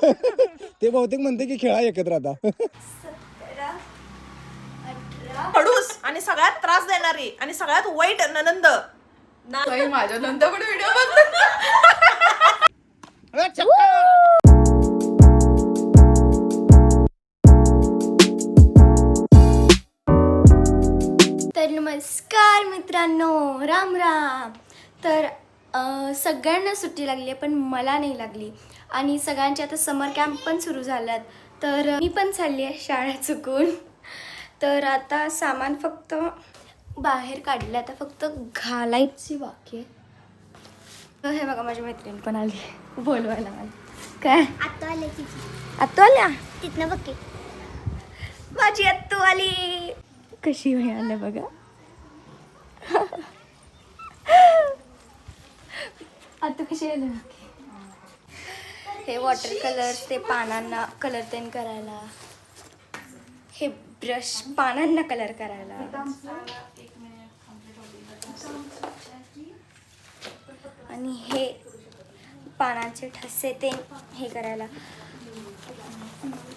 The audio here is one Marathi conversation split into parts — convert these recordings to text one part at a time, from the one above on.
ते बहुतेक म्हणते की खेळा एकत्र आता. खडूस आणि सगळ्यात त्रास देणारी आणि सगळ्यात वाईट ननंद. नाही माझ्या नंतर पण व्हिडिओ बघ. तर नमस्कार मित्रांनो, राम राम. तर सगळ्यांना सुट्टी लागली आहे पण मला नाही लागली आणि सगळ्यांचे आता समर कॅम्प पण सुरू झाल्यात. तर मी पण चालली आहे शाळा चुकून. तर आता सामान फक्त बाहेर काढलं, आता फक्त घालायची बाकी आहे. तर हे बघा माझी मैत्रीण पण आली बोलवायला मला. काय आता आले तिची आत्तू आल्या? तिथनं बघ की. माझी आत्तू आली. कशी मिळाली बघा. आत्तू कशी आली? हे वॉटर कलर ते पानांना कलर तेन करायला, हे ब्रश पानांना कलर करायला, आणि हे पानांचे ठसे ते हे करायला,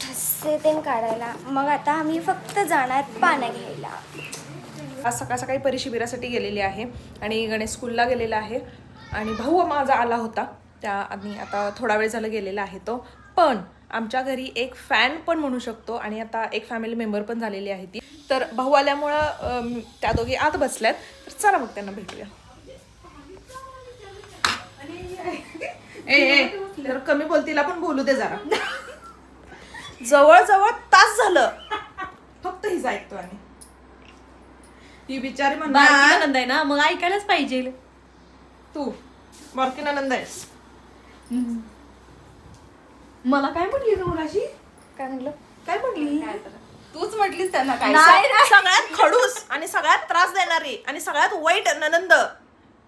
ठसे ते काढायला. मग आता आम्ही फक्त जाणार पानं घ्यायला. आज सकाळ सकाळी परी शिबिरासाठी गेलेली आहे आणि गणेश स्कूलला गेलेला आहे आणि भाऊ माझा आला होता त्या आणि आता थोडा वेळ झाला गेलेला आहे तो. पण आमच्या घरी एक फॅन पण म्हणू शकतो आणि आता एक फॅमिली मेंबर पण झालेली आहे ती. तर भाऊ आल्यामुळं त्या दोघी आत बसल्यात. तर चला मग त्यांना भेटूया. जर कमी बोलतीला पण बोलू दे जरा. जवळजवळ तास झालं फक्त हिच ऐकतो आणि ही बिचारी म्हणणार आनंद आहे ना, मग ऐकायलाच पाहिजे. तू बारकी नंद आहेस. मला काय म्हटली तू मगाशी? काय म्हणलं? काय म्हणली? तूच म्हटलीस त्यांना काय? सगळ्यात खडूस आणि सगळ्यात त्रास देणारी आणि सगळ्यात वाईट ननंद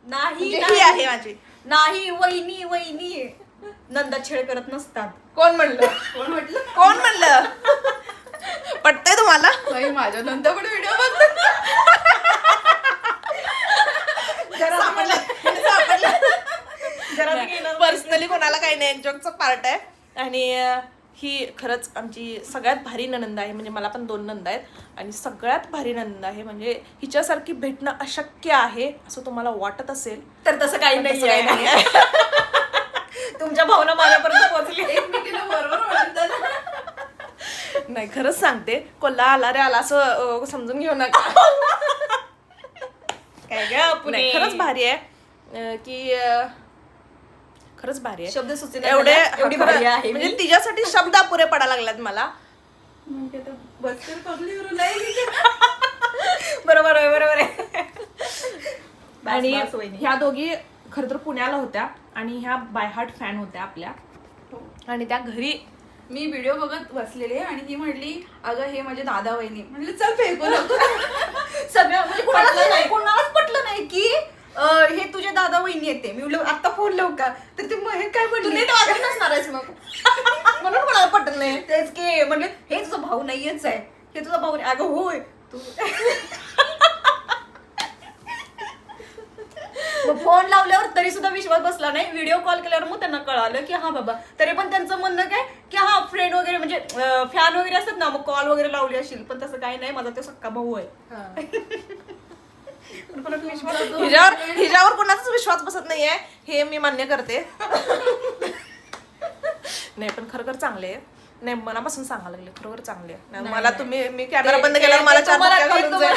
नाही ही आहे माझी. नाही, वहिनी वहिनी नंदा छेड करत नसतात. कोण म्हणलं? कोण म्हटलं? कोण म्हणलं? पटतंय तुम्हाला? नाही माझ्या नंतर पण व्हिडिओ बघ. पर्सनली कोणाला काही नाही, जोकचं पार्ट आहे. आणि ही खरंच आमची सगळ्यात भारी ननंद आहे. म्हणजे मला पण 2 नंद आहेत आणि सगळ्यात भारी ननंद आहे. म्हणजे हिच्यासारखी भेटणं अशक्य आहे असं तुम्हाला वाटत असेल तर तसं काही पण तसं नाही काही आहे. नाहीये. तुमच्या भावना माझ्यापर्यंत पोहोचली. बरोबर. नाही खरंच सांगते, कोल्हा आला रे आला असं समजून घेऊ नका. काय ग नाही खरंच भारी आहे की खरंच भारी आहे. शब्द सुचले एवढे एवढी भारी आहे म्हणजे तिच्यासाठी शब्द अपुरे पडायला लागल्यात मला. बरोबर आहे बरोबर आहे. आणि ह्या दोघी खर तर पुण्याला होत्या आणि ह्या बाय हार्ट फॅन होत्या आपल्या. आणि त्या घरी मी व्हिडिओ बघत बसलेले आणि ती म्हटली अगं हे माझे दादा वहिनी. म्हटलं चल फेकू नको. सगळं म्हणजे कोणालाच पटलं नाही की हे तुझे दादा वहिनी येते. मी म्हटलं आता फोन लावू का, तर ते हे काय म्हटलं नीट वागत नसणार आहेस मग म्हणून कोणाला पटत नाही. तेच की म्हटलं हे तुझा भाऊ नाहीच आहे, हे तुझा भाऊ नाही. अगं होय तू. फोन लावल्यावर तरी सुद्धा विश्वास बसला नाही. व्हिडिओ कॉल केल्यावर मग त्यांना कळालं की हा बाबा. तरी पण त्यांचं म्हणणं काय की हा फ्रेंड वगैरे म्हणजे फॅन वगैरे असतात ना, मग कॉल वगैरे लावली असेल. पण तसं काही नाही, माझा तो सक्का भाऊ आहे. हिच्यावर कोणाचाच विश्वास बसत नाहीये हे मी मान्य करते. नाही पण खरोखर चांगले आहे. नाही मनापासून सांगायला लागले, खरोखर चांगले आहे. मला तुम्ही मी कॅमेरा बंद केल्यावर मला 4 धक्के घालून जाईल.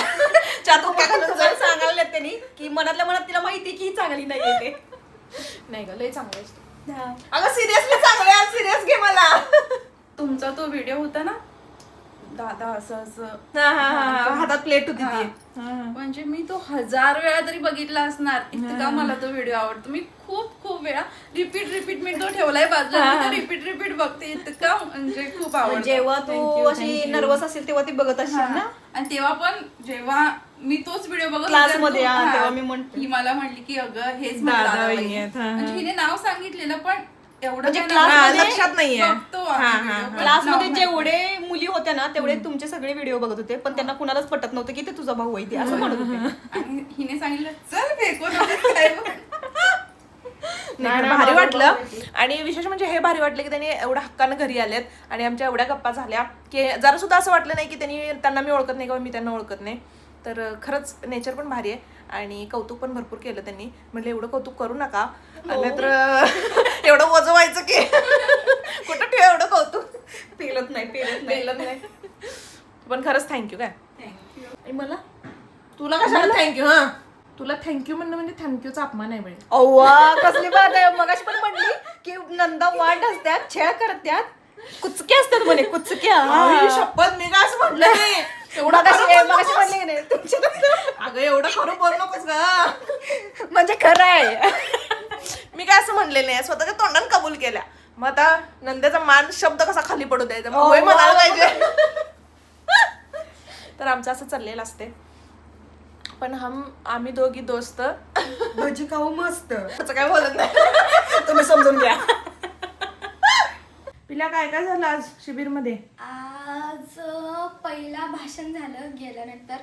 4 धक्के घालून जाईल सांगायला त्यांनी की मनातल्या मनात तिला माहिती की ही चांगली नाहीये ते. नाही ग लय चांगलं आहे. अगं सिरियसली चांगलं आहे, सिरियस घे मला. तुमचा तो व्हिडिओ होता ना दादा असं असं हातात प्लेट होती ती. म्हणजे मी तो 1000 वेळा तरी बघितला असणार. इतका मला तो व्हिडिओ आवडतो. मी खूप वेळा रिपीट मी तो ठेवलाय बाजूला. रिपीट बघते. इतका म्हणजे खूप आवडतो. जेव्हा तू अशी नर्वस असेल तेव्हा ती बघत असशील ना. आणि तेव्हा पण जेव्हा मी तोच व्हिडिओ बघत क्लासमध्ये तेव्हा मी म्हणते ही मला म्हटली की अगं हेच दादा वहिनी आहेत. म्हणजे हिने नाव सांगितलेलं पण एवढं म्हणजे काय क्लासमध्ये लक्षात नाहीये. बघतो आम्ही video, पण क्लासमध्ये नाव जेवढे मुली होत्या ना तेवढे तुमचे सगळे व्हिडिओ बघत होते, पण त्यांना कुणालाच पटत नव्हतं की ते तुझा भाऊ आहे ते असं म्हणत होते. आणि हिने सांगितलं चल फेकू नको काय पण. नाही, भारी वाटलं. आणि विशेष म्हणजे हे भारी वाटलं की त्यांनी एवढ्या हक्कानं घरी आलेत आणि आमच्या एवढ्या गप्पा झाल्या की जरा सुद्धा असं वाटलं नाही की त्यांना मी ओळखत नाही किंवा मी त्यांना ओळखत नाही. तर खरंच नेचर पण भारी आहे आणि कौतुक पण भरपूर केलं त्यांनी. म्हटलं एवढं कौतुक करू नका नाहीतर एवढं वजन व्हायचं की कुठं ठेव एवढं कौतुक. पेलत नाही. पण खरंच थँक्यू काय. आणि मला तुला कशाला थँक्यू. हा तुला थँक्यू म्हणणं म्हणजे थँक्यूचा अपमान आहे म्हणजे. अव्वा कसली बात आहे. मगाशी पण म्हणली की नंदा वाट असतात छेळ करतात कुचक्या असतात म्हणे कुचक्या. आई, शपथ मी काय असं म्हटलं नाही. एवढं मगाशी म्हणले की नाही तुमच्या अगं एवढं खरं बोल नकोस ग. म्हणजे खरं आहे. मी काय असं म्हणले नाही, स्वतःच्या तोंडाने कबूल केल्या. मग आता नंद्याचा मान शब्द कसा खाली पडू द्यायचा, मग होय म्हणायला पाहिजे. तर आमचं असं चाललेलं असते. पण आम्ही दोघी दोस्त भजी खाऊ मस्त. त्याचं काय बोलत नाही, तुम्ही समजून घ्या. पिल्या काय काय झालं आज शिबिर मध्ये. आज पहिला भाषण झालं गेल्यानंतर.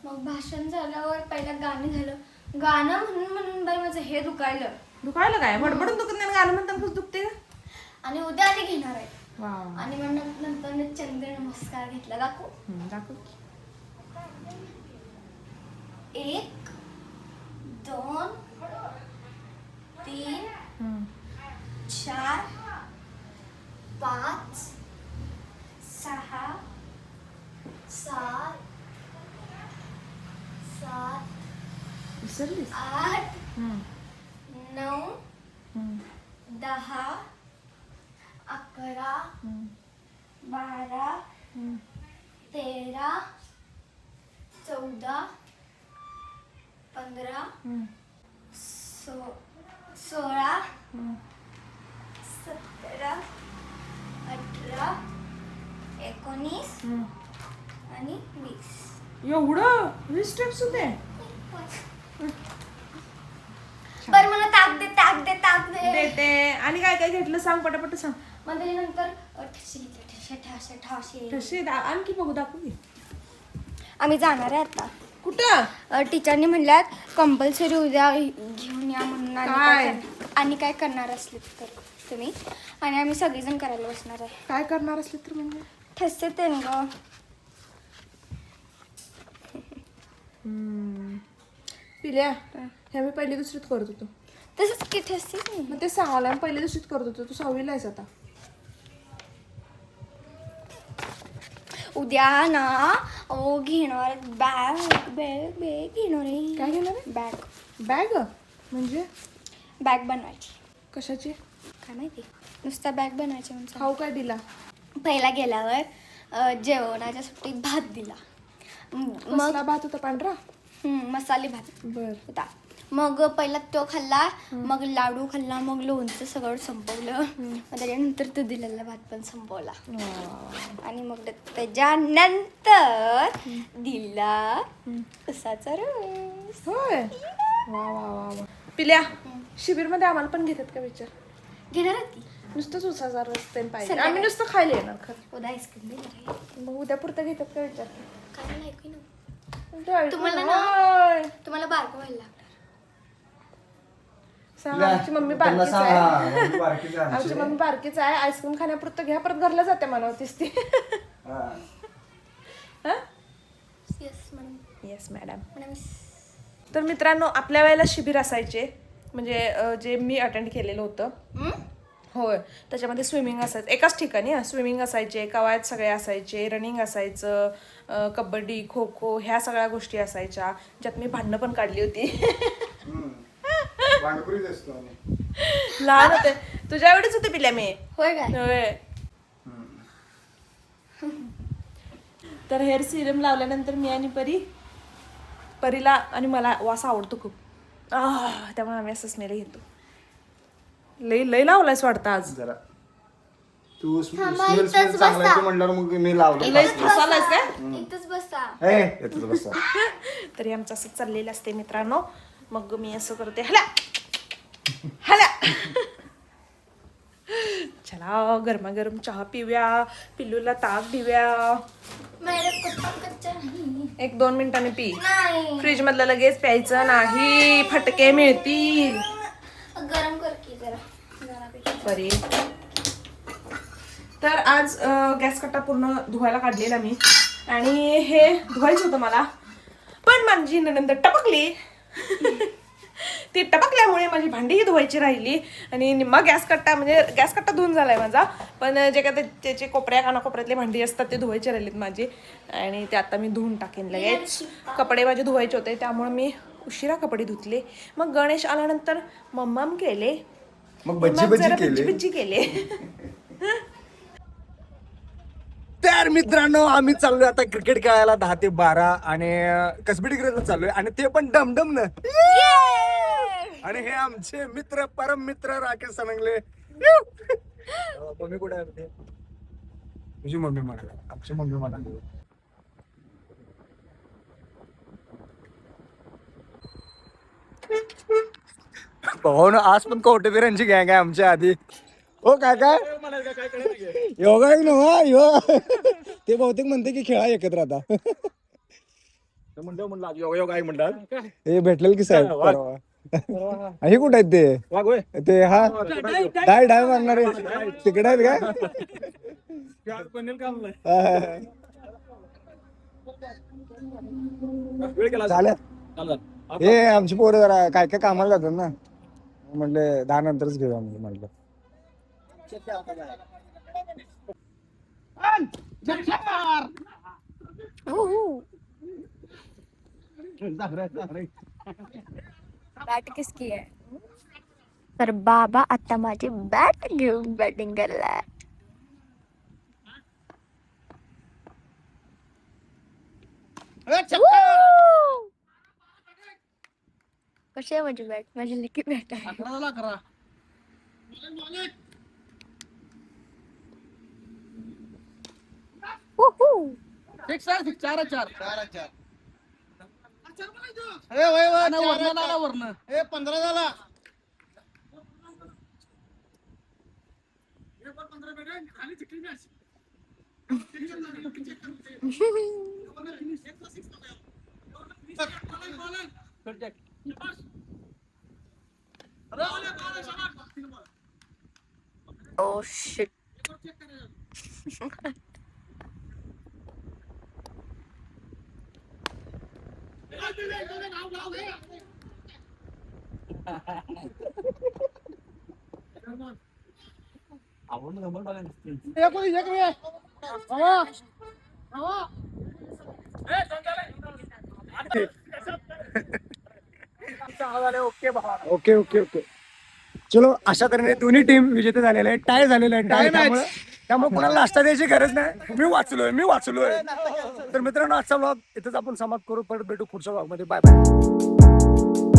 मग भाषण झाल्यावर पहिलं गाणं झालं. गाणं म्हणून बाई माझं हे दुखायला काय बडबडून दुखत नाही, गाणं म्हणताना खूप दुखते. आणि उद्या आधी घेणार आहे. वाव. आणि मग नंतर चंद्र नमस्कार घेतला. दाखव. 1 2 3 4 5 6 7 विसरलीस. 8 9 10 11 12 13 14 15 16 17 18 19 आणि 20. एवढं 20 स्टेप्स होते. बरं मला ताक दे. देते. आणि काय काय घेतलं सांग, पटापट सांग. मग त्याच्यानंतर ठसे. तसे आणखी बघू, दाखवू की. आम्ही जाणार आहे आता. कुठं. टीचरनी म्हणल्यात कंपल्सरी उद्या घेऊन या म्हणून. काय? आणि काय करणार असले तर तुम्ही. आणि आम्ही सगळेजण करायला बसणार आहे. काय करणार असले तर म्हणजे ठसे ते ग. पिल्या हे मी पहिली दुसरीत करत होतो. तसंच की ठसे नाही. मग ते सांगायला मी पहिली दुसरीत करत होतो. तू 6वीला आहेस आता. उद्या ना घेणार बॅग घेणार आहे. काय घेणार आहे. बॅग म्हणजे बॅग बनवायची. कशाची. काय माहिती, नुसता बॅग बनवायची म्हणजे. खाऊ काय दिला. पहिला गेल्यावर जेवणाच्या सुट्टीत भात दिला. मग भात होता पांढरा. मसाले भात बर. होता. मग पहिला तो खाल्ला, मग लाडू खाल्ला, मग लोणचं सगळं संपवलं. मग त्याच्यानंतर तो दिलेला भात पण संपवला. आणि मग त्याच्यानंतर दिला उसाचा रस. होय. वा वा वा वा. पिल्या शिबिर मध्ये आम्हाला पण घेतात का विचार. घेणार आहे ती. नुसतंच उसाचा रस ते पाहिजे. आम्ही नुसतं खायला येणार खरं. उद्या आईस्क्रीम देणार आहे. मग उद्या पुरतं घेतात का विचार. काय मला ऐकू ना. तुम्हाला तुम्हाला बारकं व्हायला लागणार. आमची मम्मी बारकीच आहे. आमची मम्मी बारकीच आहे. आईस्क्रीम खाण्यापुरतं घ्या, परत घरला जाते म्हणावतीस ती. Yes madam. तर मित्रांनो आपल्या वेळेला शिबिर असायचे म्हणजे जे मी अटेंड केलेलं होतं. होय. त्याच्यामध्ये स्विमिंग असायचं एकाच ठिकाणी. स्विमिंग असायचे, कवायत सगळे असायचे, रनिंग असायचं, कबड्डी, खो खो ह्या सगळ्या गोष्टी असायच्या, ज्यात मी भांडणं पण काढली होती. लहान होते. तुझ्या एवढीच होते पिल्या मी. होय काय. होय. तर हेअर सिरम लावल्यानंतर मी आणि परीला आणि मला वास आवडतो खूप. त्यामुळे आम्ही असं स्मेल घेतो. लई लावलायस वाटतं आज जरा तू स्मेल चांगला म्हटल्यावर मग मी लावलं. लई फसालायस काय. इथंच बसा. येतच बसा. तरी आमचं असं चाललेलं असते मित्रांनो. मग मी असं करते हल्या चला गरमागरम चहा पिऊया, पिल्लूला ताक देऊया. 1-2 मिनिटांनी पी. फ्रीज मधलं लगेच प्यायचं नाही, फटके मिळतील. गरम बापरे. तर आज गॅस कट्टा पूर्ण धुवायला काढलेला मी आणि हे धुवायचं होतं मला, पण माझी नणंद टपकली. ती टपकल्यामुळे माझी भांडीही धुवायची राहिली आणि निम्मा गॅस कट्टा धुवून झालाय माझा, पण जे काय त्याचे कानाकोपऱ्यातले भांडी असतात ते धुवायचे राहिलेत माझे आणि ते आता मी धुवून टाकेन लगेच. कपडे माझे धुवायचे होते त्यामुळे मी उशिरा कपडे धुतले. मग गणेश आल्यानंतर मम्माम केले, मग भज्जी केले. तर मित्रांनो आम्ही चाललोय आता क्रिकेट खेळायला 10 ते 12 आणि कसबी ग्रेडला चाललोय आणि ते पण डमडम न. आणि हे आमचे मित्र परम मित्र राकेश सनंगले. मम्मी कुठे आहे? तुझी मम्मी म्हणाला, आमची मम्मी म्हणाली. भाऊ आज पण कवटेवीरांची गँग आहे आमच्या आधी. हो काय काय योगा यो ते बहुतेक म्हणते की खेळा एकत्र आता. म्हणलं योगा म्हणतात हे भेटलेल की साहेब परवा. हे कुठे आहेत ते हा डाय मारणारे तिकडे आहेत का? झाल्या हे आमची पोरं जरा काय काय कामाला जातात ना, म्हणले 10 नंतरच घेऊया म्हटलं. बॅट किसकी आहे? तर बाबा आता माझी बॅट घेऊन बॅटिंग करलाय. कशी आहे माझी बॅट? माझी लिकी बॅट आहे. Oh shit. Okay okay okay चलो, अशा तऱ्हेने दोन्ही टीम विजेते झालेले आहे. टाय झालेला आहे. त्यामुळे कोणाला नाश्ता द्यायची गरज नाही. मी वाचलोय. तर मित्रांनो आजचा व्लॉग इथेच आपण समाप्त करू. परत भेटू पुढच्या व्लॉग मध्ये. Bye bye.